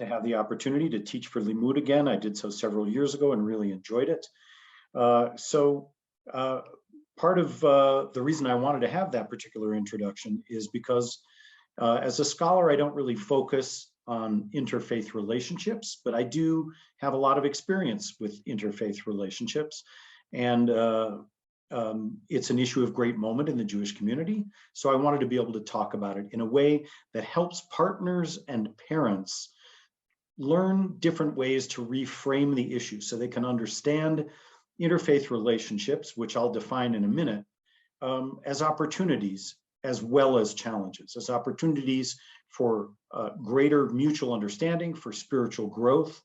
have the opportunity to teach for Limmud again. I did so several years ago and really enjoyed it. Part of the reason I wanted to have that particular introduction is because as a scholar, I don't really focus on interfaith relationships, but I do have a lot of experience with interfaith relationships. And it's an issue of great moment in the Jewish community. So I wanted to be able to talk about it in a way that helps partners and parents learn different ways to reframe the issue so they can understand interfaith relationships, which I'll define in a minute, as opportunities as well as challenges, as opportunities for greater mutual understanding, for spiritual growth,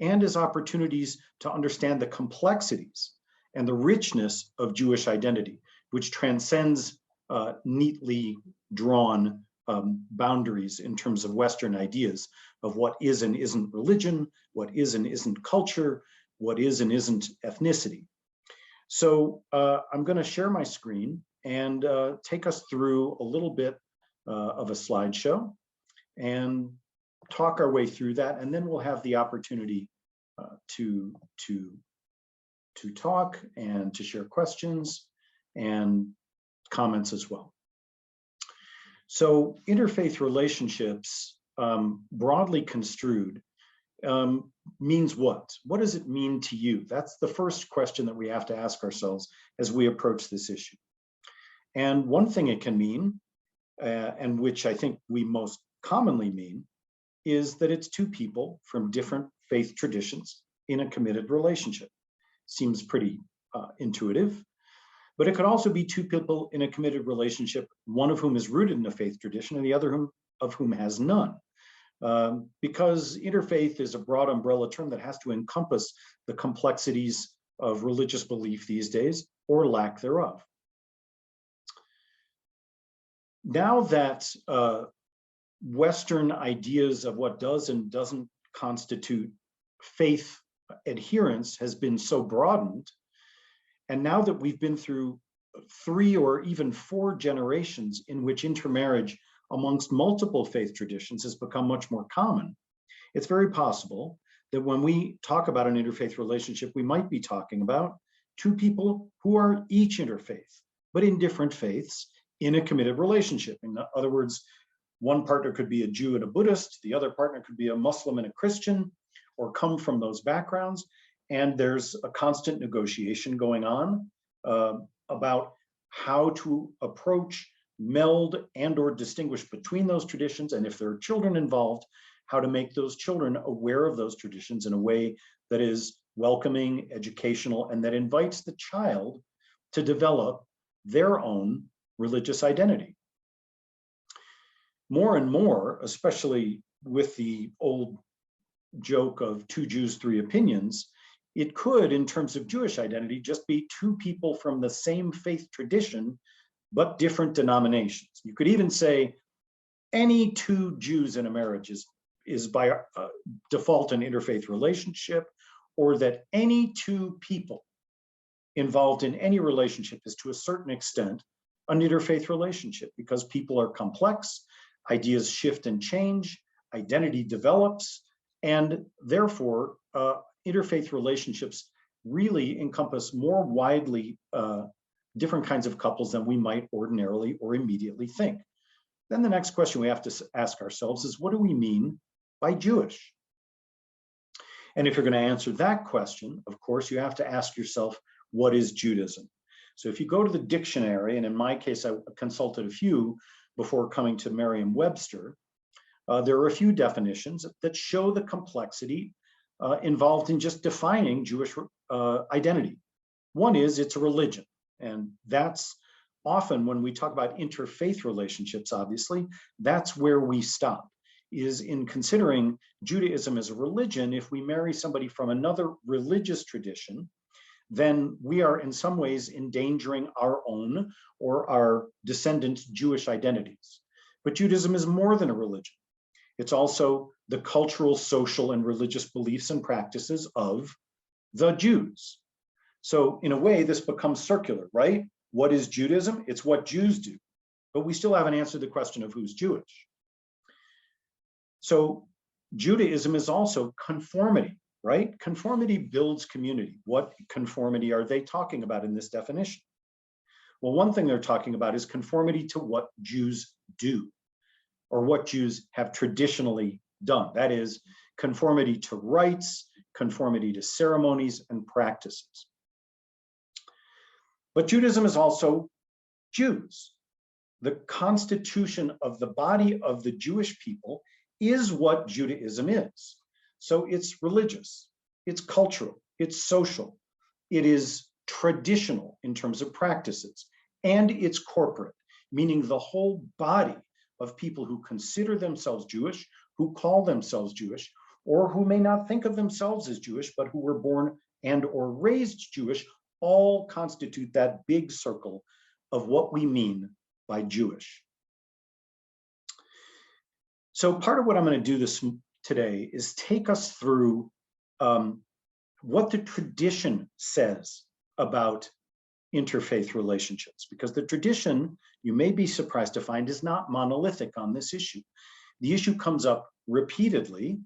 and as opportunities to understand the complexities and the richness of Jewish identity, which transcends neatly drawn boundaries in terms of Western ideas of what is and isn't religion, what is and isn't culture, what is and isn't ethnicity. So I'm going to share my screen and take us through a little bit of a slideshow and talk our way through that, and then we'll have the opportunity to talk and to share questions and comments as well. So interfaith relationships, broadly construed, means what? What does it mean to you? That's the first question that we have to ask ourselves as we approach this issue. And one thing it can mean, and which I think we most commonly mean, is that it's two people from different faith traditions in a committed relationship. Seems pretty intuitive, but it could also be two people in a committed relationship, one of whom is rooted in a faith tradition and the other of whom has none. Because interfaith is a broad umbrella term that has to encompass the complexities of religious belief these days, or lack thereof. Now that Western ideas of what does and doesn't constitute faith adherence has been so broadened, and now that we've been through 3 or even 4 generations in which intermarriage amongst multiple faith traditions has become much more common, it's very possible that when we talk about an interfaith relationship, we might be talking about two people who are each interfaith, but in different faiths in a committed relationship. In other words, one partner could be a Jew and a Buddhist, the other partner could be a Muslim and a Christian, or come from those backgrounds. And there's a constant negotiation going on about how to approach, meld, and or distinguish between those traditions. And if there are children involved, how to make those children aware of those traditions in a way that is welcoming, educational, and that invites the child to develop their own religious identity. More and more, especially with the old joke of 2 Jews, 3 opinions, it could, in terms of Jewish identity, just be 2 people from the same faith tradition, but different denominations. You could even say any 2 Jews in a marriage is by default an interfaith relationship, or that any 2 people involved in any relationship is to a certain extent an interfaith relationship, because people are complex, ideas shift and change, identity develops, and therefore interfaith relationships really encompass more widely different kinds of couples than we might ordinarily or immediately think. Then the next question we have to ask ourselves is, what do we mean by Jewish? And if you're going to answer that question, of course, you have to ask yourself, what is Judaism? So if you go to the dictionary, and in my case, I consulted a few before coming to Merriam-Webster, there are a few definitions that show the complexity involved in just defining Jewish identity. One is it's a religion, and that's often when we talk about interfaith relationships, obviously, that's where we stop, is in considering Judaism as a religion. If we marry somebody from another religious tradition, then we are in some ways endangering our own or our descendants' Jewish identities. But Judaism is more than a religion. It's also the cultural, social, and religious beliefs and practices of the Jews. So in a way, this becomes circular, right? What is Judaism? It's what Jews do. But we still haven't answered the question of who's Jewish. So Judaism is also conformity, right? Conformity builds community. What conformity are they talking about in this definition? Well, one thing they're talking about is conformity to what Jews do, or what Jews have traditionally done. That is, conformity to rites, conformity to ceremonies and practices. But Judaism is also Jews. The constitution of the body of the Jewish people is what Judaism is. So it's religious, it's cultural, it's social, it is traditional in terms of practices, and it's corporate, meaning the whole body of people who consider themselves Jewish, who call themselves Jewish, or who may not think of themselves as Jewish, but who were born and or raised Jewish, all constitute that big circle of what we mean by Jewish. So part of what I'm going to do today is take us through what the tradition says about interfaith relationships, because the tradition, you may be surprised to find, is not monolithic on this issue. The issue comes up repeatedly.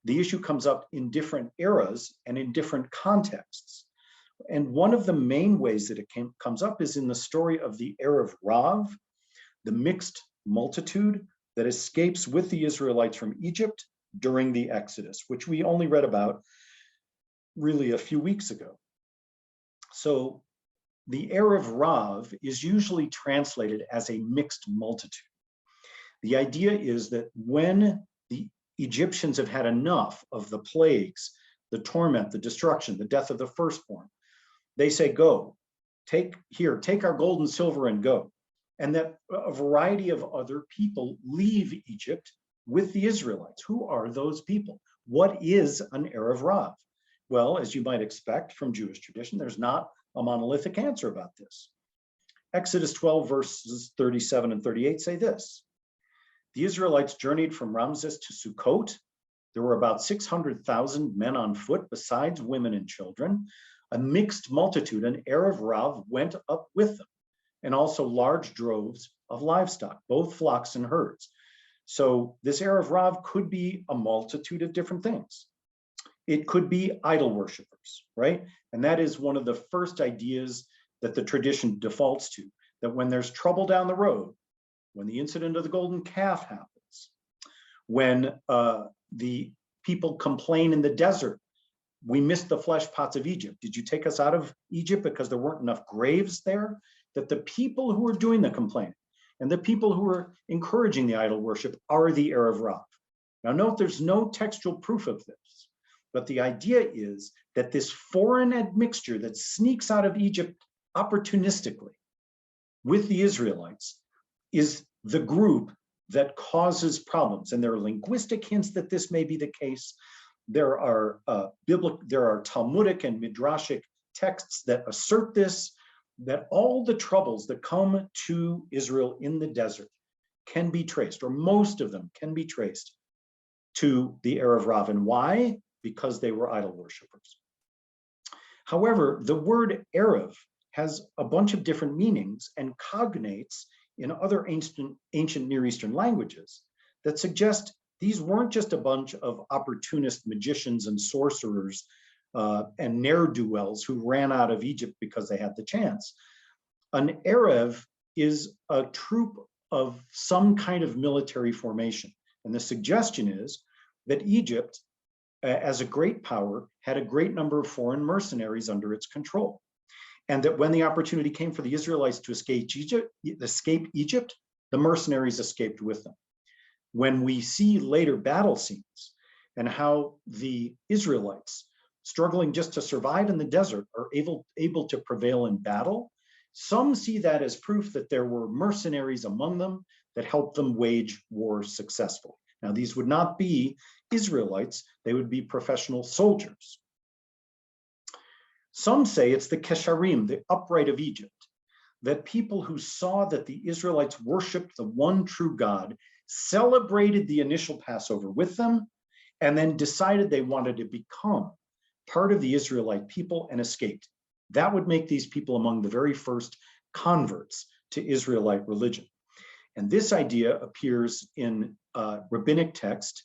The issue comes up in different eras and in different contexts. And one of the main ways that it comes up is in the story of the Erev Rav, the mixed multitude that escapes with the Israelites from Egypt during the Exodus, which we only read about really a few weeks ago. So the Erev Rav is usually translated as a mixed multitude. The idea is that when the Egyptians have had enough of the plagues, the torment, the destruction, the death of the firstborn, they say, go, take our gold and silver and go. And that a variety of other people leave Egypt with the Israelites. Who are those people? What is an Erev Rav? Well, as you might expect from Jewish tradition, there's not a monolithic answer about this. Exodus 12 verses 37 and 38 say this: the Israelites journeyed from Ramses to Sukkot. There were about 600,000 men on foot, besides women and children. A mixed multitude, an Erev Rav, went up with them, and also large droves of livestock, both flocks and herds. So this Erev Rav could be a multitude of different things. It could be idol worshipers, right? And that is one of the first ideas that the tradition defaults to, that when there's trouble down the road, when the incident of the golden calf happens, when the people complain in the desert, we missed the flesh pots of Egypt. Did you take us out of Egypt because there weren't enough graves there? That the people who are doing the complaining and the people who are encouraging the idol worship are the Erev Rav. Now note, there's no textual proof of this, but the idea is that this foreign admixture that sneaks out of Egypt opportunistically with the Israelites is the group that causes problems. And there are linguistic hints that this may be the case. There are Talmudic and Midrashic texts that assert this, that all the troubles that come to Israel in the desert can be traced, or most of them can be traced to the Erev Rav. And why? Because they were idol worshipers. However, the word Erev has a bunch of different meanings and cognates in other ancient Near Eastern languages that suggest these weren't just a bunch of opportunist magicians and sorcerers and ne'er-do-wells who ran out of Egypt because they had the chance. An Erev is a troop of some kind of military formation. And the suggestion is that Egypt, as a great power, had a great number of foreign mercenaries under its control. And that when the opportunity came for the Israelites to escape Egypt, the mercenaries escaped with them. When we see later battle scenes and how the Israelites, struggling just to survive in the desert, are able to prevail in battle, some see that as proof that there were mercenaries among them that helped them wage war successfully. Now, these would not be Israelites, they would be professional soldiers. Some say it's the Kesharim, the upright of Egypt, that people who saw that the Israelites worshiped the one true God celebrated the initial Passover with them, and then decided they wanted to become part of the Israelite people and escaped. That would make these people among the very first converts to Israelite religion. And this idea appears in rabbinic text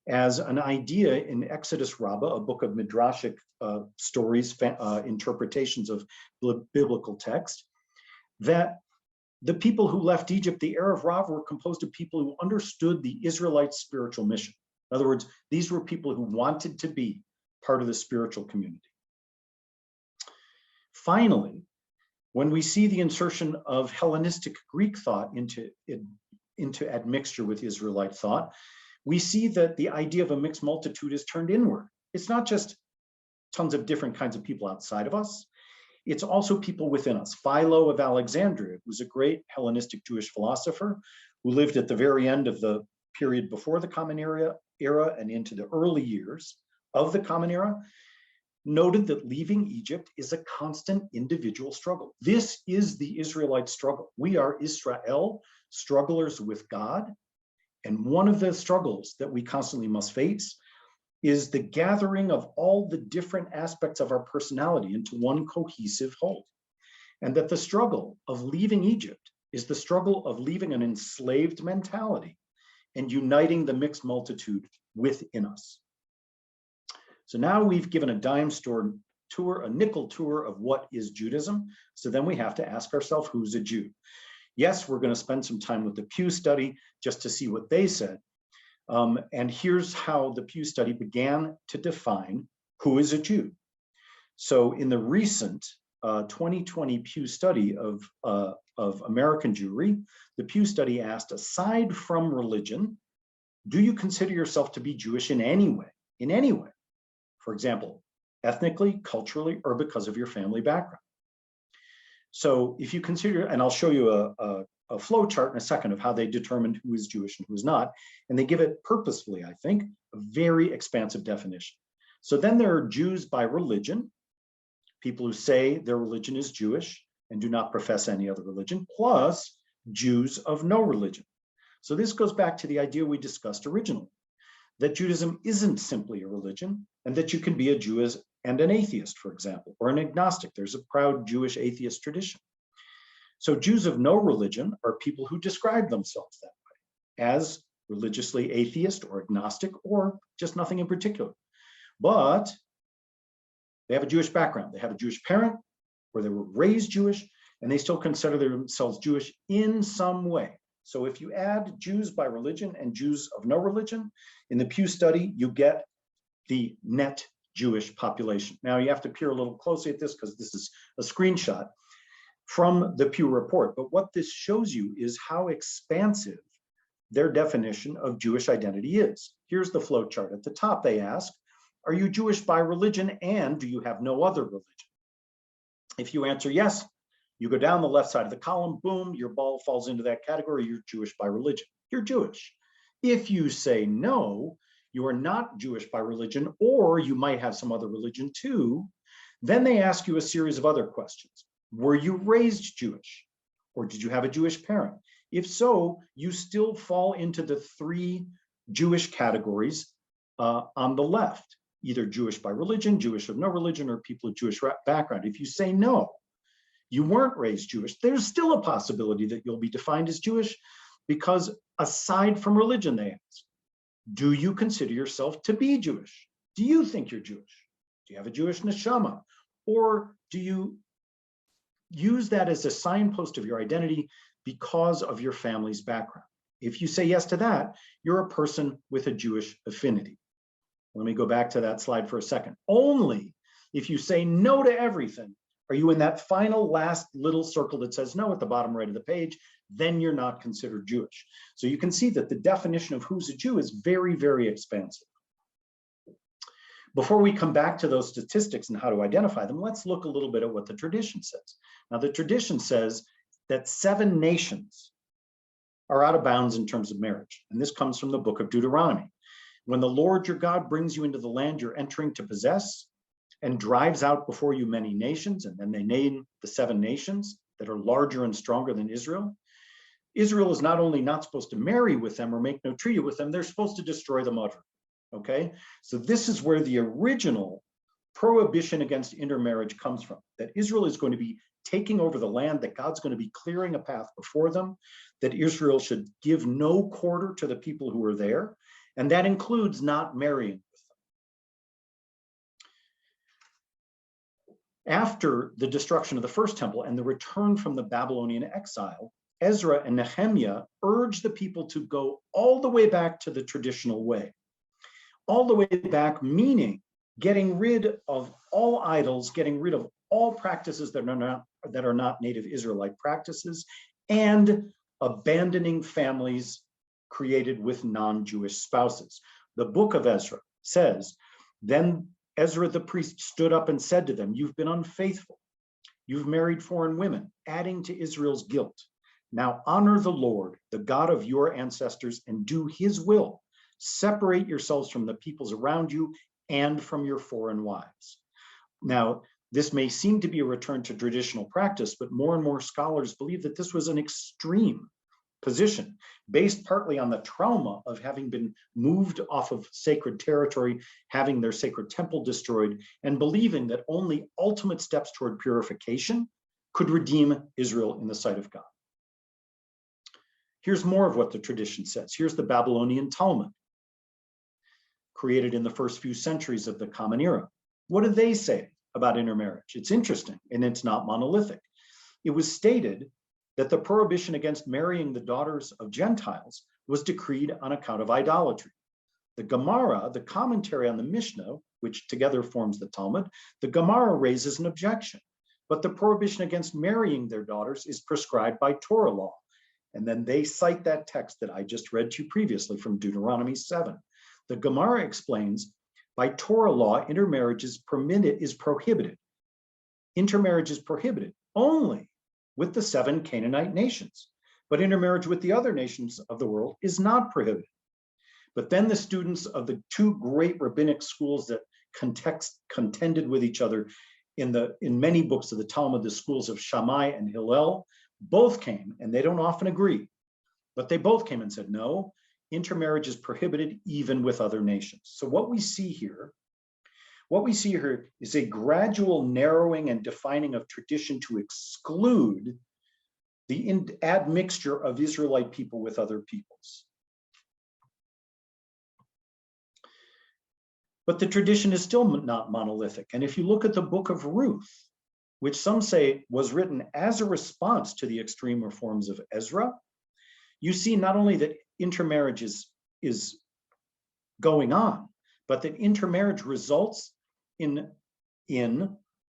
as an idea in Exodus Rabbah, a book of midrashic stories, interpretations of biblical text, that the people who left Egypt, the Erev Rav, were composed of people who understood the Israelites' spiritual mission. In other words, these were people who wanted to be part of the spiritual community. Finally, when we see the insertion of Hellenistic Greek thought into admixture with Israelite thought, we see that the idea of a mixed multitude is turned inward. It's not just tons of different kinds of people outside of us. It's also people within us. Philo of Alexandria was a great Hellenistic Jewish philosopher who lived at the very end of the period before the Common Era and into the early years of the Common Era, noted that leaving Egypt is a constant individual struggle. This is the Israelite struggle. We are Israel, strugglers with God. And one of the struggles that we constantly must face is the gathering of all the different aspects of our personality into one cohesive whole. And that the struggle of leaving Egypt is the struggle of leaving an enslaved mentality and uniting the mixed multitude within us. So now we've given a dime store tour, a nickel tour of what is Judaism. So then we have to ask ourselves, who's a Jew? Yes, we're going to spend some time with the Pew Study just to see what they said. And here's how the Pew Study began to define who is a Jew. So in the recent 2020 Pew Study of American Jewry, the Pew Study asked, aside from religion, do you consider yourself to be Jewish in any way? In any way. For example, ethnically, culturally, or because of your family background. So if you consider, and I'll show you a flow chart in a second of how they determined who is Jewish and who's not, and they give it purposefully, I think, a very expansive definition. So then there are Jews by religion, people who say their religion is Jewish and do not profess any other religion, plus Jews of no religion. So this goes back to the idea we discussed originally, that Judaism isn't simply a religion, and that you can be a Jew and an atheist, for example, or an agnostic. There's a proud Jewish atheist tradition. So Jews of no religion are people who describe themselves that way, as religiously atheist or agnostic, or just nothing in particular. But they have a Jewish background. They have a Jewish parent, or they were raised Jewish, and they still consider themselves Jewish in some way. So if you add Jews by religion and Jews of no religion, in the Pew Study, you get the net Jewish population. Now you have to peer a little closely at this because this is a screenshot from the Pew report. But what this shows you is how expansive their definition of Jewish identity is. Here's the flow chart. At the top, they ask, are you Jewish by religion and do you have no other religion? If you answer yes, you go down the left side of the column, boom, your ball falls into that category, you're Jewish by religion. You're Jewish. If you say no, you are not Jewish by religion, or you might have some other religion too, then they ask you a series of other questions. Were you raised Jewish? Or did you have a Jewish parent? If so, you still fall into the three Jewish categories on the left, either Jewish by religion, Jewish of no religion, or people of Jewish background. If you say no, you weren't raised Jewish, there's still a possibility that you'll be defined as Jewish, because aside from religion, they ask, do you consider yourself to be Jewish? Do you think you're Jewish? Do you have a Jewish neshama? Or do you use that as a signpost of your identity because of your family's background? If you say yes to that, you're a person with a Jewish affinity. Let me go back to that slide for a second. Only if you say no to everything, are you in that final last little circle that says no at the bottom right of the page, then you're not considered Jewish. So you can see that the definition of who's a Jew is very, very expansive. Before we come back to those statistics and how to identify them, let's look a little bit at what the tradition says. Now, the tradition says that 7 nations are out of bounds in terms of marriage. And this comes from the book of Deuteronomy. When the Lord your God brings you into the land you're entering to possess and drives out before you many nations, and then they name the 7 nations that are larger and stronger than Israel. Israel is not only not supposed to marry with them or make no treaty with them, they're supposed to destroy them utterly. Okay, so this is where the original prohibition against intermarriage comes from, that Israel is going to be taking over the land, that God's going to be clearing a path before them, that Israel should give no quarter to the people who are there, And that includes not marrying with them. After the destruction of the first temple and the return from the Babylonian exile, Ezra and Nehemiah urged the people to go all the way back to the traditional way. All the way back, meaning getting rid of all idols, getting rid of all practices that are not native Israelite practices, and abandoning families created with non-Jewish spouses. The book of Ezra says, then Ezra the priest stood up and said to them, you've been unfaithful. You've married foreign women, adding to Israel's guilt. Now honor the Lord, the God of your ancestors, and do his will. Separate yourselves from the peoples around you and from your foreign wives. Now, this may seem to be a return to traditional practice, but more and more scholars believe that this was an extreme position based partly on the trauma of having been moved off of sacred territory, having their sacred temple destroyed, and believing that only ultimate steps toward purification could redeem Israel in the sight of God. Here's more of what the tradition says. Here's the Babylonian Talmud, created in the first few centuries of the Common Era. What do they say about intermarriage? It's interesting, and it's not monolithic. It was stated that the prohibition against marrying the daughters of Gentiles was decreed on account of idolatry. The Gemara, the commentary on the Mishnah, which together forms the Talmud, the Gemara raises an objection, but the prohibition against marrying their daughters is prescribed by Torah law. And then they cite that text that I just read to you previously from Deuteronomy 7. The Gemara explains, by Torah law, intermarriage is prohibited. Intermarriage is prohibited only with the 7 Canaanite nations, but intermarriage with the other nations of the world is not prohibited. But then the students of the 2 great rabbinic schools that contended with each other in many books of the Talmud, the schools of Shammai and Hillel, both came, and they don't often agree, but they both came and said, no, intermarriage is prohibited even with other nations. So what we see here is a gradual narrowing and defining of tradition to exclude the admixture of Israelite people with other peoples. But the tradition is still not monolithic. And if you look at the book of Ruth, which some say was written as a response to the extreme reforms of Ezra, you see not only that intermarriage is going on, but that intermarriage results in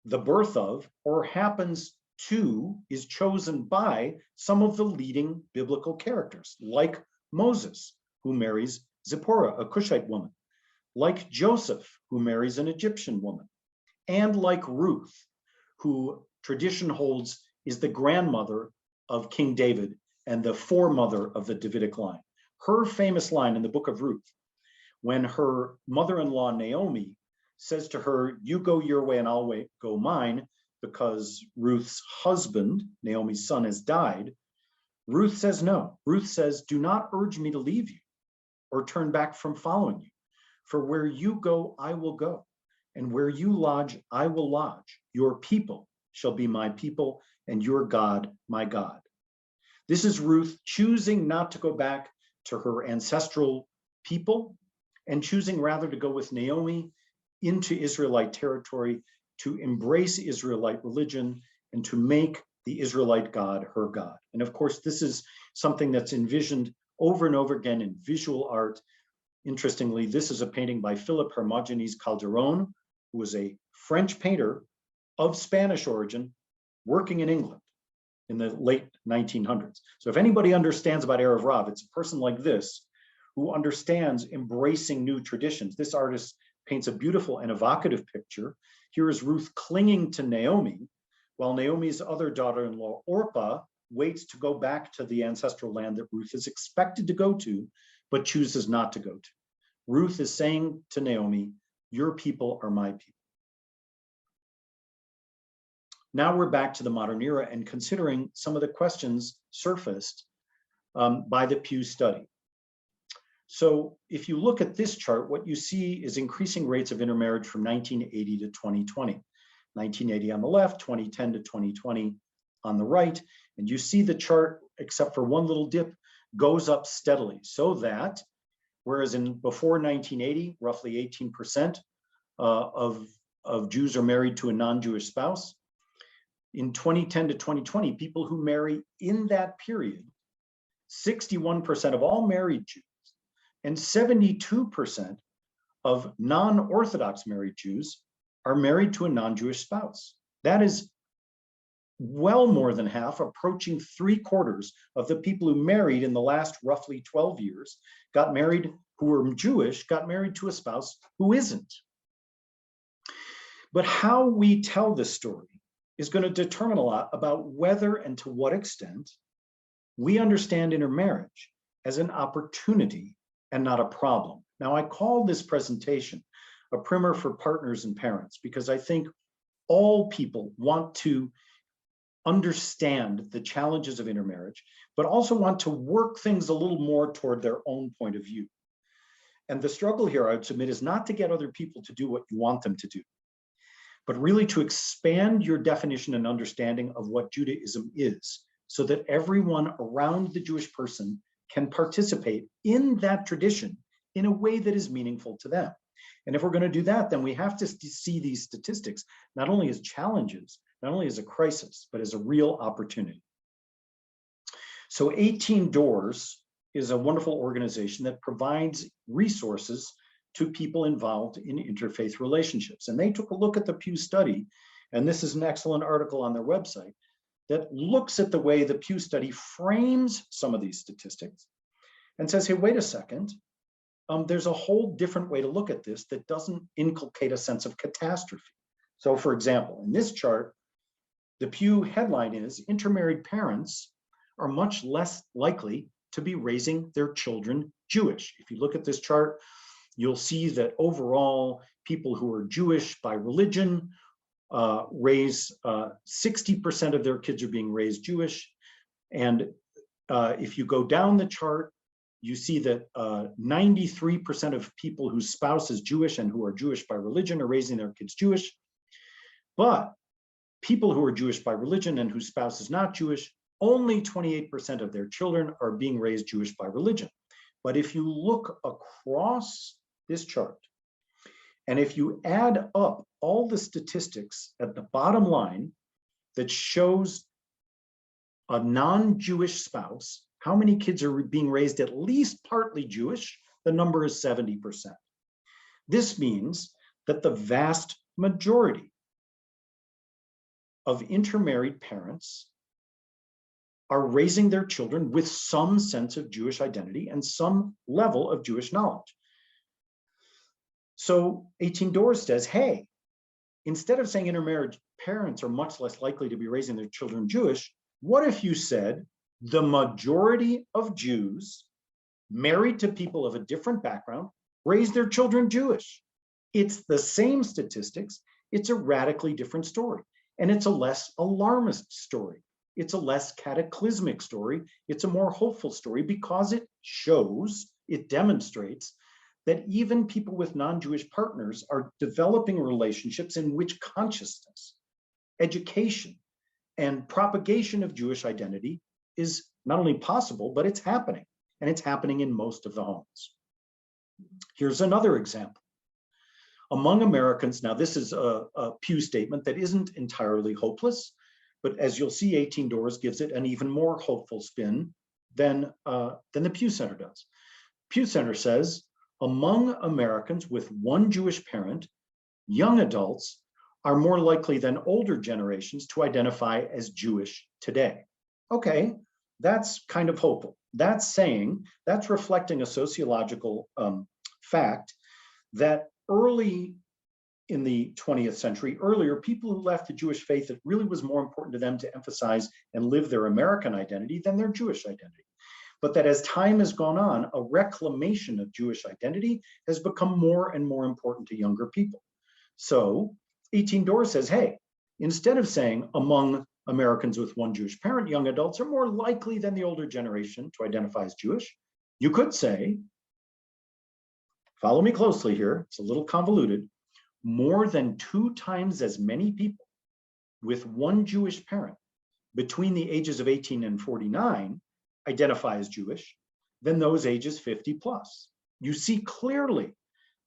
the birth of, or happens to, is chosen by some of the leading biblical characters, like Moses, who marries Zipporah, a Cushite woman, like Joseph, who marries an Egyptian woman, and like Ruth, who tradition holds is the grandmother of King David and the foremother of the Davidic line. Her famous line in the book of Ruth, when her mother-in-law Naomi says to her, you go your way and I'll go mine, because Ruth's husband, Naomi's son, has died, Ruth says no. Ruth says, do not urge me to leave you or turn back from following you. For where you go, I will go, and where you lodge, I will lodge. Your people shall be my people, and your God, my God. This is Ruth choosing not to go back to her ancestral people and choosing rather to go with Naomi into Israelite territory, to embrace Israelite religion and to make the Israelite God her God. And of course, this is something that's envisioned over and over again in visual art. Interestingly, this is a painting by Philip Hermogenes Calderon, who was a French painter of Spanish origin working in England in the late 1900s. So if anybody understands about Erev Rav, it's a person like this who understands embracing new traditions. This artist paints a beautiful and evocative picture. Here is Ruth clinging to Naomi, while Naomi's other daughter-in-law, Orpah, waits to go back to the ancestral land that Ruth is expected to go to, but chooses not to go to. Ruth is saying to Naomi, your people are my people. Now we're back to the modern era and considering some of the questions surfaced by the Pew study. So if you look at this chart, what you see is increasing rates of intermarriage from 1980 to 2020. 1980 on the left, 2010 to 2020 on the right. And you see the chart, except for one little dip, goes up steadily, so that whereas before 1980, roughly 18% of Jews are married to a non-Jewish spouse. In 2010 to 2020, people who marry in that period, 61% of all married Jews and 72% of non-Orthodox married Jews are married to a non-Jewish spouse. That is well more than half, approaching 3/4 of the people who married in the last roughly 12 years, who were Jewish, got married to a spouse who isn't. But how we tell this story is going to determine a lot about whether and to what extent we understand intermarriage as an opportunity and not a problem. Now, I call this presentation a primer for partners and parents because I think all people want to understand the challenges of intermarriage, but also want to work things a little more toward their own point of view. And the struggle here, I would submit, is not to get other people to do what you want them to do, but really to expand your definition and understanding of what Judaism is, so that everyone around the Jewish person can participate in that tradition in a way that is meaningful to them. And if we're going to do that, then we have to see these statistics not only as challenges, not only as a crisis, but as a real opportunity. So 18 Doors is a wonderful organization that provides resources to people involved in interfaith relationships. And they took a look at the Pew study, and this is an excellent article on their website that looks at the way the Pew study frames some of these statistics and says, hey, wait a second, there's a whole different way to look at this that doesn't inculcate a sense of catastrophe. So for example, in this chart, the Pew headline is, intermarried parents are much less likely to be raising their children Jewish. If you look at this chart, you'll see that overall, people who are Jewish by religion raise 60% of their kids are being raised Jewish. And if you go down the chart, you see that 93% of people whose spouse is Jewish and who are Jewish by religion are raising their kids Jewish. But people who are Jewish by religion and whose spouse is not Jewish, only 28% of their children are being raised Jewish by religion. But if you look across this chart, and if you add up all the statistics at the bottom line that shows a non-Jewish spouse, how many kids are being raised at least partly Jewish, the number is 70%. This means that the vast majority of intermarried parents are raising their children with some sense of Jewish identity and some level of Jewish knowledge. So 18 Doors says, hey, instead of saying intermarried parents are much less likely to be raising their children Jewish, what if you said the majority of Jews married to people of a different background raise their children Jewish? It's the same statistics, it's a radically different story. And it's a less alarmist story. It's a less cataclysmic story. It's a more hopeful story because it shows, it demonstrates that even people with non-Jewish partners are developing relationships in which consciousness, education, and propagation of Jewish identity is not only possible, but it's happening. And it's happening in most of the homes. Here's another example. Among Americans, now this is a Pew statement that isn't entirely hopeless, but as you'll see, 18 Doors gives it an even more hopeful spin than the Pew Center does. Pew Center says, among Americans with one Jewish parent, young adults are more likely than older generations to identify as Jewish today. Okay, that's kind of hopeful. That's reflecting a sociological fact that early in the 20th century, people who left the Jewish faith, it really was more important to them to emphasize and live their American identity than their Jewish identity. But that as time has gone on, a reclamation of Jewish identity has become more and more important to younger people. So 18 Doors says, hey, instead of saying among Americans with one Jewish parent, young adults are more likely than the older generation to identify as Jewish, you could say, follow me closely here, it's a little convoluted, more than 2 times as many people with one Jewish parent between the ages of 18 and 49 identify as Jewish than those ages 50 plus. You see clearly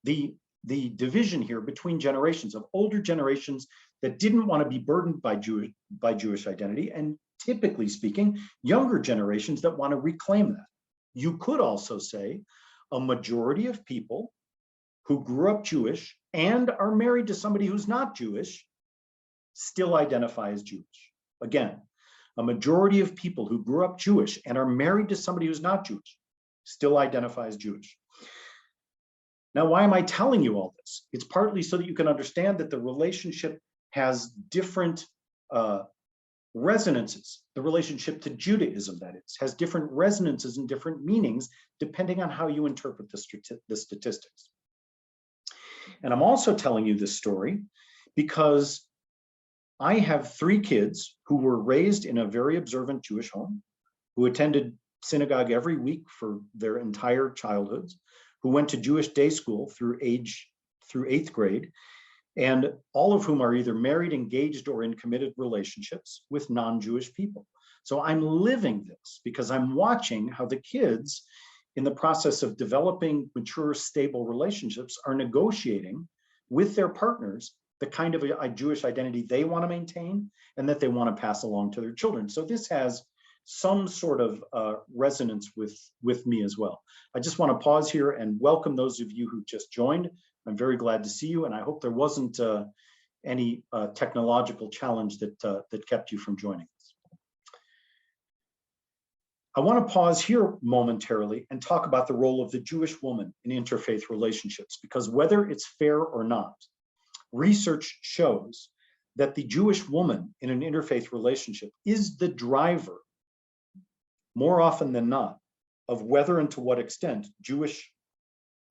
the division here between generations of older generations that didn't want to be burdened by Jewish identity, and typically speaking, younger generations that want to reclaim that. You could also say a majority of people who grew up Jewish and are married to somebody who's not Jewish still identify as Jewish. Again, a majority of people who grew up Jewish and are married to somebody who's not Jewish still identify as Jewish. Now, why am I telling you all this? It's partly so that you can understand that the relationship has different resonances. The relationship to Judaism, that is, has different resonances and different meanings depending on how you interpret the statistics. And I'm also telling you this story because I have 3 kids who were raised in a very observant Jewish home, who attended synagogue every week for their entire childhoods, who went to Jewish day school through 8th grade, and all of whom are either married, engaged, or in committed relationships with non-Jewish people. So I'm living this because I'm watching how the kids, in the process of developing mature, stable relationships, are negotiating with their partners the kind of a Jewish identity they want to maintain and that they want to pass along to their children. So this has some sort of resonance with me as well. I just want to pause here and welcome those of you who just joined. I'm very glad to see you, and I hope there wasn't any technological challenge that kept you from joining us. I want to pause here momentarily and talk about the role of the Jewish woman in interfaith relationships, because whether it's fair or not, research shows that the Jewish woman in an interfaith relationship is the driver, more often than not, of whether and to what extent Jewish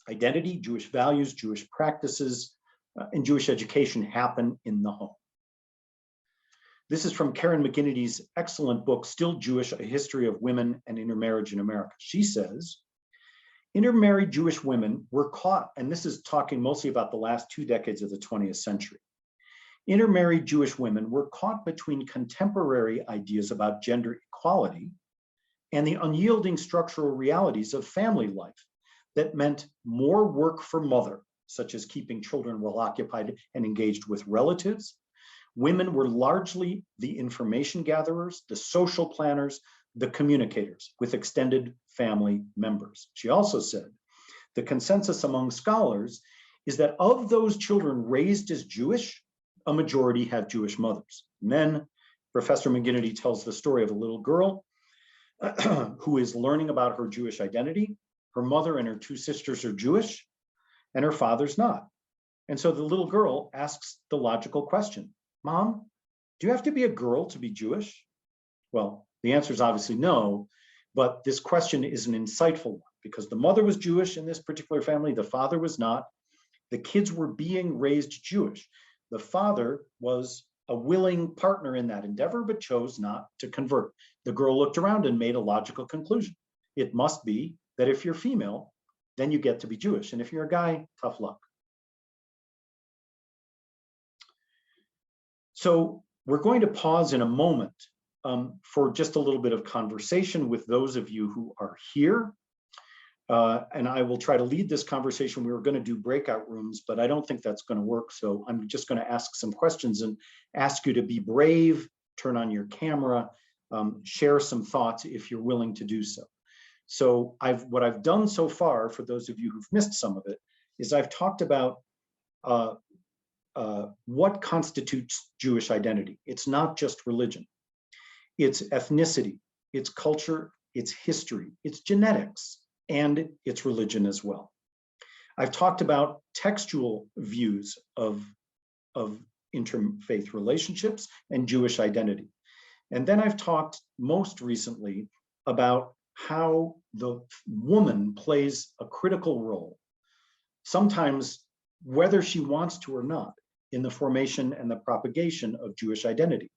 identity, Jewish values, Jewish practices, and Jewish education happen in the home. This is from Karen McGinnity's excellent book, Still Jewish, A History of Women and Intermarriage in America. She says, intermarried Jewish women were caught, and this is talking mostly about the last 2 decades of the 20th century. Intermarried Jewish women were caught between contemporary ideas about gender equality and the unyielding structural realities of family life that meant more work for mother, such as keeping children well occupied and engaged with relatives. Women were largely the information gatherers, the social planners, the communicators with extended family members. She also said, the consensus among scholars is that of those children raised as Jewish, a majority have Jewish mothers. And then Professor McGinnity tells the story of a little girl who is learning about her Jewish identity. Her mother and her 2 sisters are Jewish, and her father's not. And so the little girl asks the logical question, Mom, do you have to be a girl to be Jewish? Well, the answer is obviously no, but this question is an insightful one because the mother was Jewish in this particular family, the father was not. The kids were being raised Jewish. The father was a willing partner in that endeavor, but chose not to convert. The girl looked around and made a logical conclusion. It must be that if you're female, then you get to be Jewish. And if you're a guy, tough luck. So we're going to pause in a moment for just a little bit of conversation with those of you who are here. And I will try to lead this conversation. We were going to do breakout rooms, but I don't think that's going to work. So I'm just going to ask some questions and ask you to be brave, turn on your camera, share some thoughts if you're willing to do so. So what I've done so far, for those of you who've missed some of it, is I've talked about what constitutes Jewish identity. It's not just religion. It's ethnicity, it's culture, it's history, it's genetics, and it's religion as well. I've talked about textual views of interfaith relationships and Jewish identity. And then I've talked most recently about how the woman plays a critical role, sometimes whether she wants to or not, in the formation and the propagation of Jewish identity.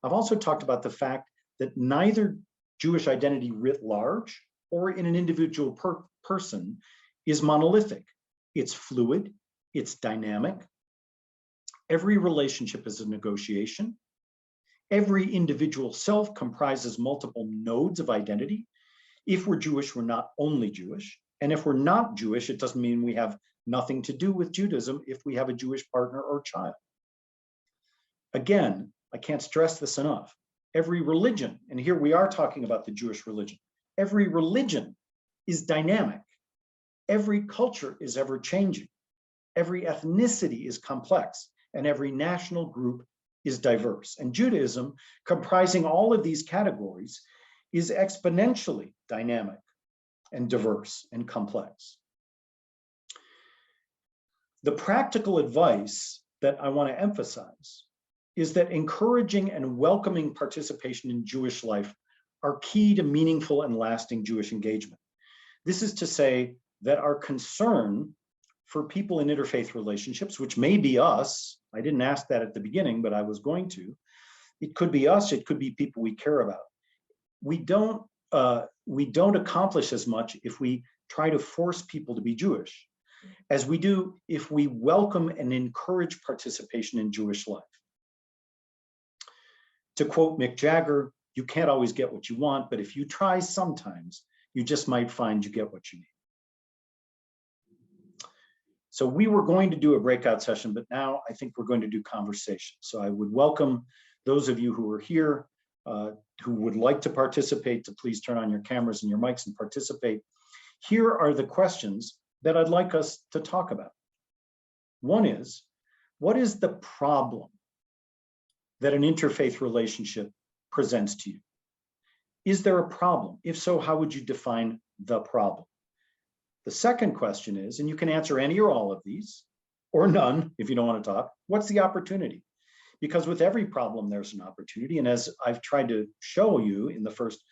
I've also talked about the fact that neither Jewish identity writ large or in an individual person is monolithic. It's fluid, it's dynamic. Every relationship is a negotiation. Every individual self comprises multiple nodes of identity. If we're Jewish, we're not only Jewish. And if we're not Jewish, it doesn't mean we have nothing to do with Judaism if we have a Jewish partner or child. Again, I can't stress this enough. Every religion, and here we are talking about the Jewish religion, every religion is dynamic. Every culture is ever changing. Every ethnicity is complex, and every national group is diverse. And Judaism, comprising all of these categories, is exponentially dynamic and diverse and complex. The practical advice that I want to emphasize is that encouraging and welcoming participation in Jewish life are key to meaningful and lasting Jewish engagement. This is to say that our concern for people in interfaith relationships, which may be us, I didn't ask that at the beginning, but I was going to, it could be us, it could be people we care about. We don't accomplish as much if we try to force people to be Jewish as we do if we welcome and encourage participation in Jewish life. To quote Mick Jagger, you can't always get what you want, but if you try sometimes, you just might find you get what you need. So we were going to do a breakout session, but now I think we're going to do conversation. So I would welcome those of you who are here, who would like to participate, to please turn on your cameras and your mics and participate. Here are the questions that I'd like us to talk about. One is, what is the problem that an interfaith relationship presents to you? Is there a problem? If so, how would you define the problem? The second question is, and you can answer any or all of these, or none if you don't want to talk, what's the opportunity? Because with every problem, there's an opportunity. And as I've tried to show you in the first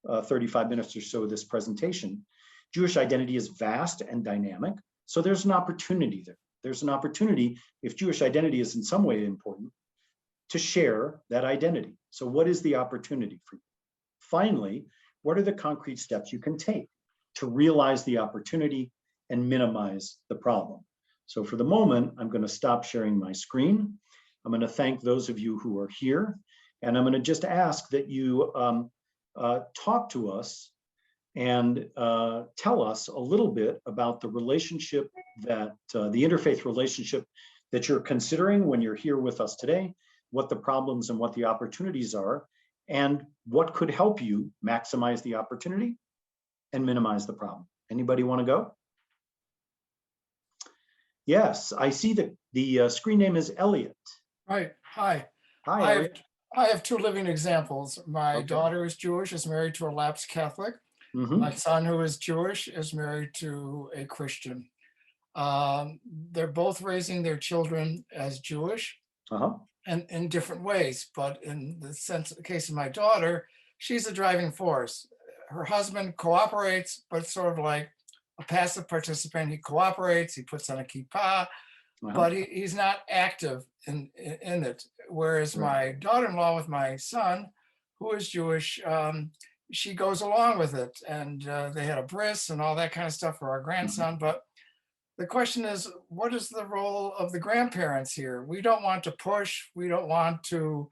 35 minutes or so of this presentation, Jewish identity is vast and dynamic. So there's an opportunity there. There's an opportunity, if Jewish identity is in some way important, to share that identity. So what is the opportunity for you? Finally, what are the concrete steps you can take to realize the opportunity and minimize the problem? So for the moment, I'm going to stop sharing my screen. I'm going to thank those of you who are here, and I'm going to just ask that you talk to us and tell us a little bit about the relationship that, the interfaith relationship that you're considering when you're here with us today, what the problems and what the opportunities are, and what could help you maximize the opportunity and minimize the problem. Anybody want to go? Yes, I see that the screen name is Elliot. Right. Hi. Hi, Elliot. I have two living examples. My daughter is Jewish, is married to a lapsed Catholic. My son, who is Jewish, is married to a Christian. They're both raising their children as Jewish and in different ways. But in the case of my daughter, she's the driving force. Her husband cooperates, but sort of like a passive participant. He cooperates, he puts on a kippah, but he's not active in it. Whereas my daughter-in-law with my son, who is Jewish, she goes along with it. And they had a bris and all that kind of stuff for our grandson. But the question is, what is the role of the grandparents here? We don't want to push. We don't want to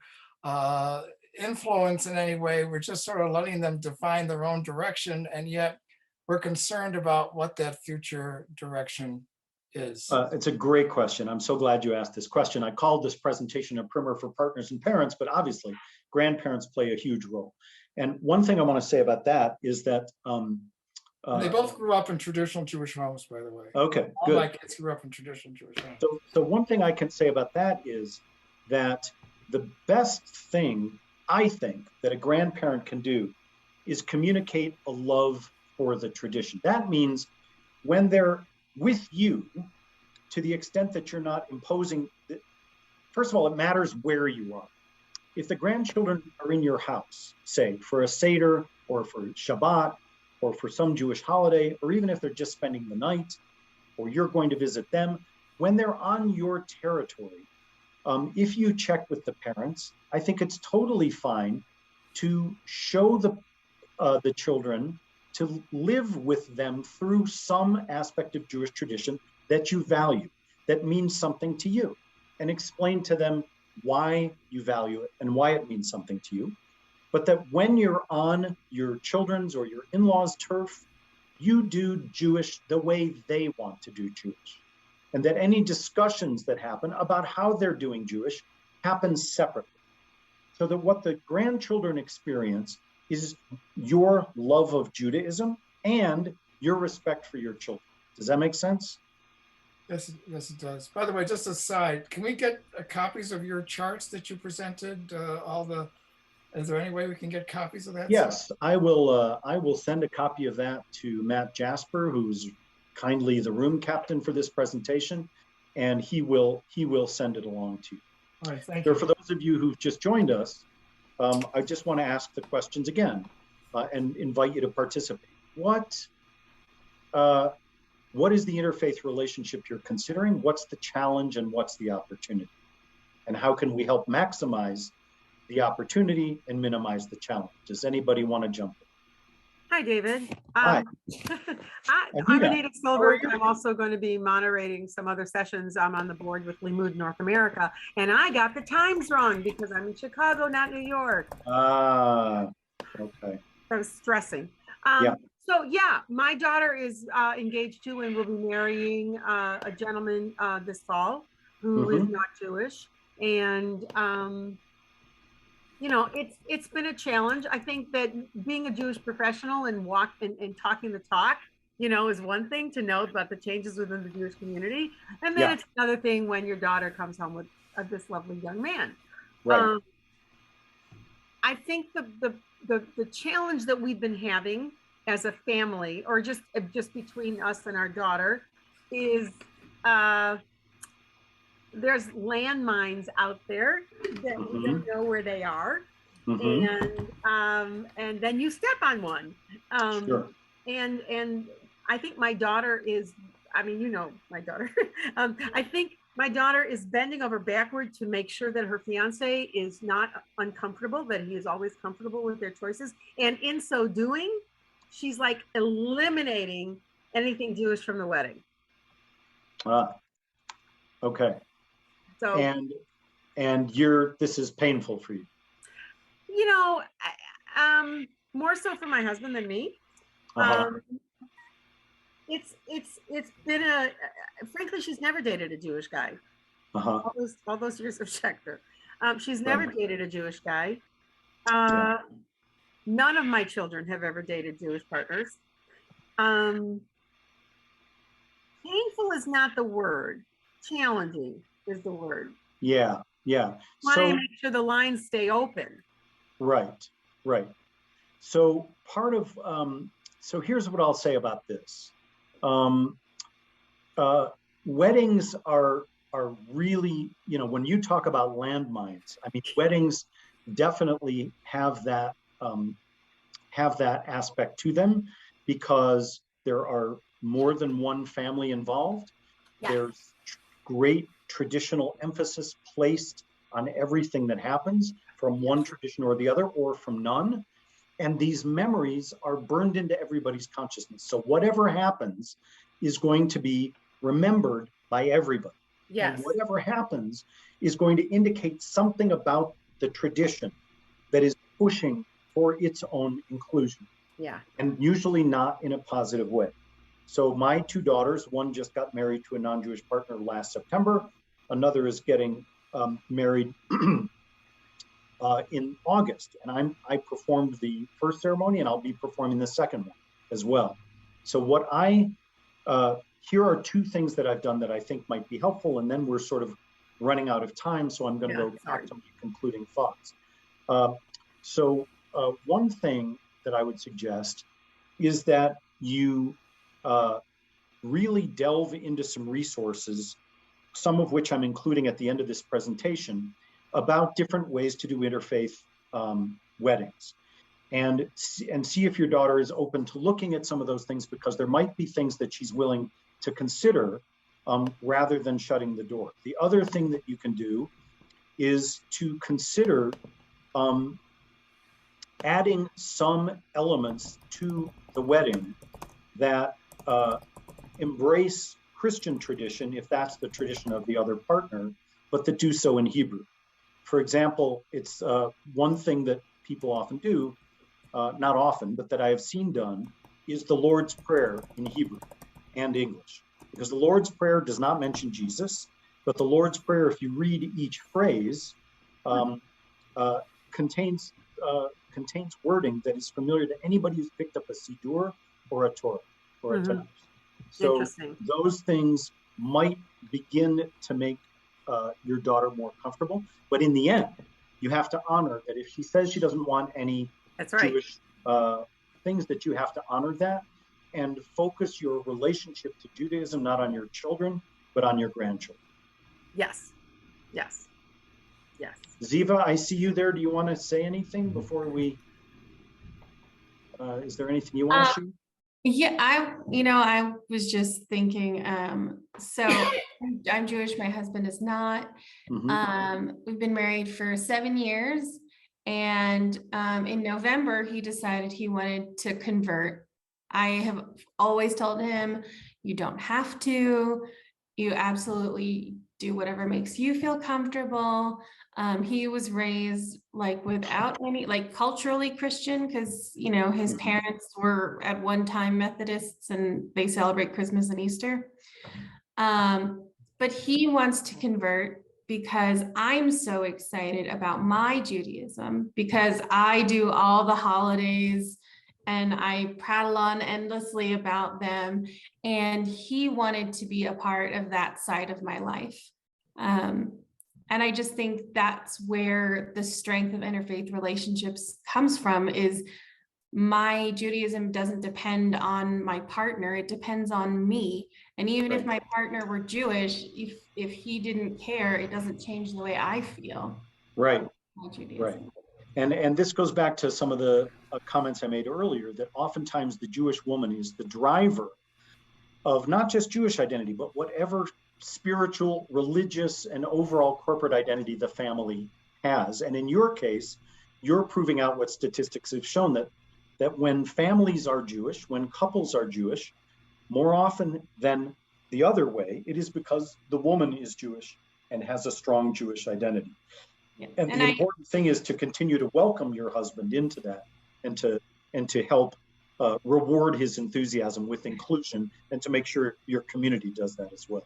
influence in any way. We're just sort of letting them define their own direction. And yet we're concerned about what that future direction is. It's a great question. I'm so glad you asked this question. I called this presentation a primer for partners and parents, but obviously grandparents play a huge role. And one thing I want to say about that is that they both grew up in traditional Jewish homes, by the way. Okay, all good. My kids grew up in traditional Jewish homes. So one thing I can say about that is that the best thing I think that a grandparent can do is communicate a love for the tradition. That means when they're with you, to the extent that you're not imposing, first of all, it matters where you are. If the grandchildren are in your house, say for a Seder or for Shabbat or for some Jewish holiday, or even if they're just spending the night or you're going to visit them, when they're on your territory, if you check with the parents, I think it's totally fine to show the children to live with them through some aspect of Jewish tradition that you value, that means something to you, and explain to them why you value it and why it means something to you. But that when you're on your children's or your in-laws' turf, you do Jewish the way they want to do Jewish. And that any discussions that happen about how they're doing Jewish happen separately. So that what the grandchildren experience is your love of Judaism and your respect for your children. Does that make sense? Yes, yes, it does. By the way, just aside, can we get copies of your charts that you presented? Is there any way we can get copies of that? Yes, I will send a copy of that to Matt Jasper, who's kindly the room captain for this presentation, and he will send it along to you. All right, thank you. For those of you who've just joined us, I just want to ask the questions again and invite you to participate. What is the interfaith relationship you're considering? What's the challenge and what's the opportunity? And how can we help maximize the opportunity and minimize the challenge? Does anybody want to jump in? Hi, David. Hi. I'm Anita Silberg. I'm also going to be moderating some other sessions. I'm on the board with Limmud North America, and I got the times wrong because I'm in Chicago, not New York. Okay. I was stressing. Yeah. So yeah, my daughter is engaged to and will be marrying a gentleman this fall who is not Jewish, and you know, it's been a challenge. I think that being a Jewish professional and talking the talk, you know, is one thing to know about the changes within the Jewish community, and then it's another thing when your daughter comes home with this lovely young man. Right. I think the challenge that we've been having as a family, or just between us and our daughter, is there's landmines out there that we don't know where they are, and then you step on one. Sure. And I think my daughter is, I mean, you know, my daughter. I think my daughter is bending over backward to make sure that her fiance is not uncomfortable, that he is always comfortable with their choices, and in so doing, she's like eliminating anything Jewish from the wedding. Okay. So and this is painful for you. You know, more so for my husband than me. It's been frankly, she's never dated a Jewish guy. All those years of Schechter. She's never dated a Jewish guy. None of my children have ever dated Jewish partners. Painful is not the word. Challenging is the word. Yeah. Want to make sure the lines stay open. Right. So part of so here's what I'll say about this. Weddings are really, you know, when you talk about landmines, I mean, weddings definitely have that aspect to them because there are more than one family involved. Yes. There's great traditional emphasis placed on everything that happens from one tradition or the other, or from none. And these memories are burned into everybody's consciousness. So whatever happens is going to be remembered by everybody. Yes. And whatever happens is going to indicate something about the tradition that is pushing for its own inclusion. Yeah. And usually not in a positive way. So my two daughters, one just got married to a non-Jewish partner last September. Another is getting married in August. And I performed the first ceremony, and I'll be performing the second one as well. So what here are two things that I've done that I think might be helpful, and then we're sort of running out of time, so I'm going to go back to my concluding thoughts. So one thing that I would suggest is that you really delve into some resources, some of which I'm including at the end of this presentation, about different ways to do interfaith weddings. And see if your daughter is open to looking at some of those things, because there might be things that she's willing to consider rather than shutting the door. The other thing that you can do is to consider adding some elements to the wedding that embrace Christian tradition, if that's the tradition of the other partner, but that do so in Hebrew. For example, it's one thing that people often do, not often, but that I have seen done, is the Lord's Prayer in Hebrew and English, because the Lord's Prayer does not mention Jesus, but the Lord's Prayer, if you read each phrase, contains wording that is familiar to anybody who's picked up a Siddur or a Torah or a Tanakh. So those things might begin to make your daughter more comfortable, but in the end, you have to honor that. If she says she doesn't want any Jewish things, that you have to honor that and focus your relationship to Judaism not on your children, but on your grandchildren. Yes, yes, yes. Ziva, I see you there. Do you want to say anything before we, is there anything you want to share? Yeah, I was just thinking, so I'm Jewish, my husband is not. We've been married for 7 years, and in November, he decided he wanted to convert. I have always told him, you don't have to, you absolutely do whatever makes you feel comfortable. He was raised like without any, like culturally Christian, because, his parents were at one time Methodists and they celebrate Christmas and Easter. But he wants to convert because I'm so excited about my Judaism, because I do all the holidays and I prattle on endlessly about them. And he wanted to be a part of that side of my life. And I just think that's where the strength of interfaith relationships comes from, is my Judaism doesn't depend on my partner, it depends on me. And even if my partner were Jewish, if he didn't care, it doesn't change the way I feel. Right. And this goes back to some of the comments I made earlier, that oftentimes the Jewish woman is the driver of not just Jewish identity, but whatever spiritual, religious, and overall corporate identity the family has. And in your case, you're proving out what statistics have shown, that when families are Jewish, when couples are Jewish, more often than the other way, it is because the woman is Jewish and has a strong Jewish identity. Yeah. And the important thing is to continue to welcome your husband into that, and to help reward his enthusiasm with inclusion, and to make sure your community does that as well.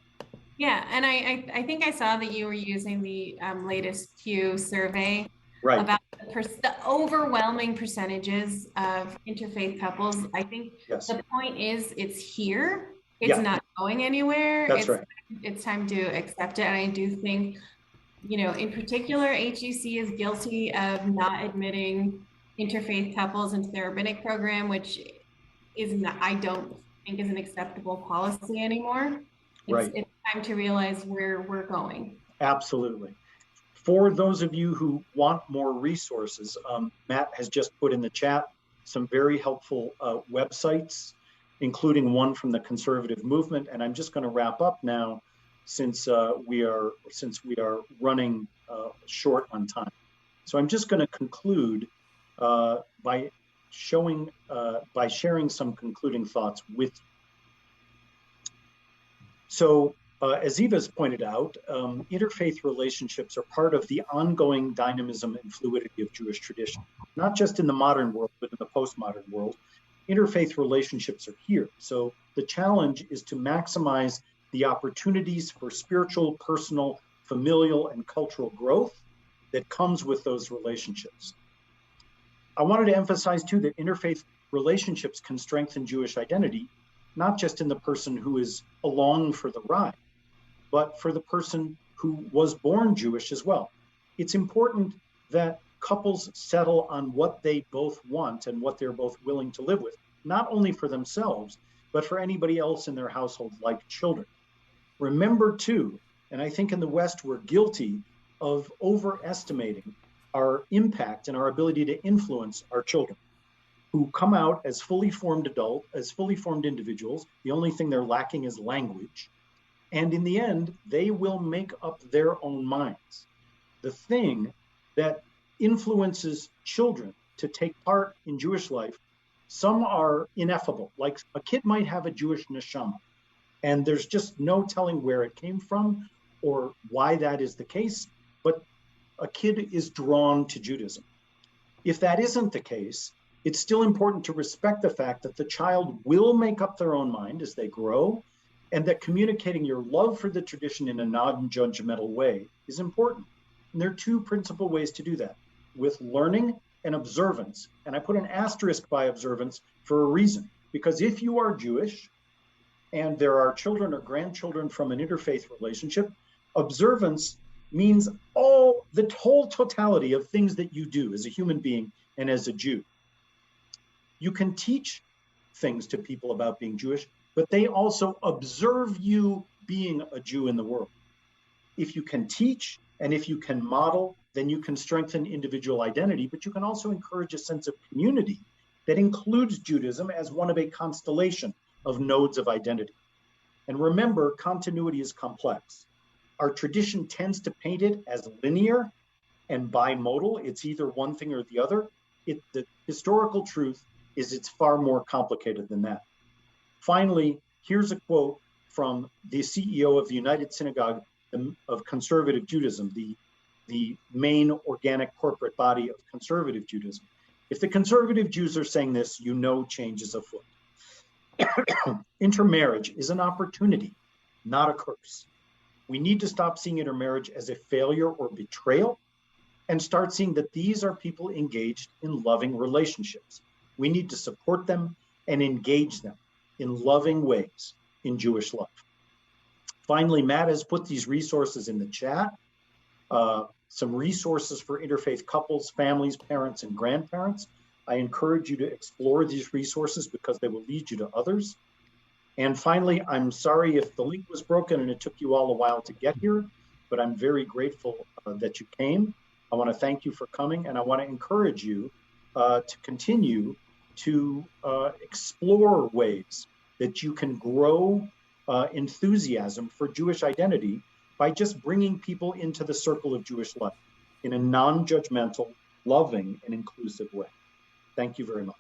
Yeah, and I think I saw that you were using the latest Pew survey about the overwhelming percentages of interfaith couples. I think the point is it's here. It's not going anywhere. It's time to accept it. And I do think, in particular, HEC is guilty of not admitting interfaith couples into their rabbinic program, which I don't think is an acceptable policy anymore. It's time to realize where we're going. Absolutely. For those of you who want more resources, Matt has just put in the chat some very helpful websites, including one from the conservative movement. And I'm just going to wrap up now, since we are running short on time. So I'm just going to conclude by sharing some concluding thoughts with you. So, as Eva's pointed out, interfaith relationships are part of the ongoing dynamism and fluidity of Jewish tradition, not just in the modern world, but in the postmodern world. Interfaith relationships are here. So the challenge is to maximize the opportunities for spiritual, personal, familial, and cultural growth that comes with those relationships. I wanted to emphasize too that interfaith relationships can strengthen Jewish identity, not just in the person who is along for the ride, but for the person who was born Jewish as well. It's important that couples settle on what they both want and what they're both willing to live with, not only for themselves, but for anybody else in their household, like children. Remember too, and I think in the West we're guilty of overestimating our impact and our ability to influence our children, who come out as fully formed individuals. The only thing they're lacking is language. And in the end, they will make up their own minds. The thing that influences children to take part in Jewish life, some are ineffable. Like a kid might have a Jewish neshama, and there's just no telling where it came from or why that is the case, but a kid is drawn to Judaism. If that isn't the case, it's still important to respect the fact that the child will make up their own mind as they grow, and that communicating your love for the tradition in a non-judgmental way is important. And there are two principal ways to do that, with learning and observance. And I put an asterisk by observance for a reason, because if you are Jewish and there are children or grandchildren from an interfaith relationship, observance means the whole totality of things that you do as a human being and as a Jew. You can teach things to people about being Jewish, but they also observe you being a Jew in the world. If you can teach and if you can model, then you can strengthen individual identity, but you can also encourage a sense of community that includes Judaism as one of a constellation of nodes of identity. And remember, continuity is complex. Our tradition tends to paint it as linear and bimodal. It's either one thing or the other. The historical truth is it's far more complicated than that. Finally, here's a quote from the CEO of the United Synagogue of Conservative Judaism, the main organic corporate body of conservative Judaism. If the conservative Jews are saying this, you know change is afoot. Intermarriage is an opportunity, not a curse. We need to stop seeing intermarriage as a failure or betrayal and start seeing that these are people engaged in loving relationships. We need to support them and engage them in loving ways in Jewish love. Finally, Matt has put these resources in the chat, some resources for interfaith couples, families, parents, and grandparents. I encourage you to explore these resources because they will lead you to others. And finally, I'm sorry if the link was broken and it took you all a while to get here, but I'm very grateful that you came. I want to thank you for coming, and I want to encourage you to continue to explore ways that you can grow enthusiasm for Jewish identity by just bringing people into the circle of Jewish life in a non-judgmental, loving, and inclusive way. Thank you very much.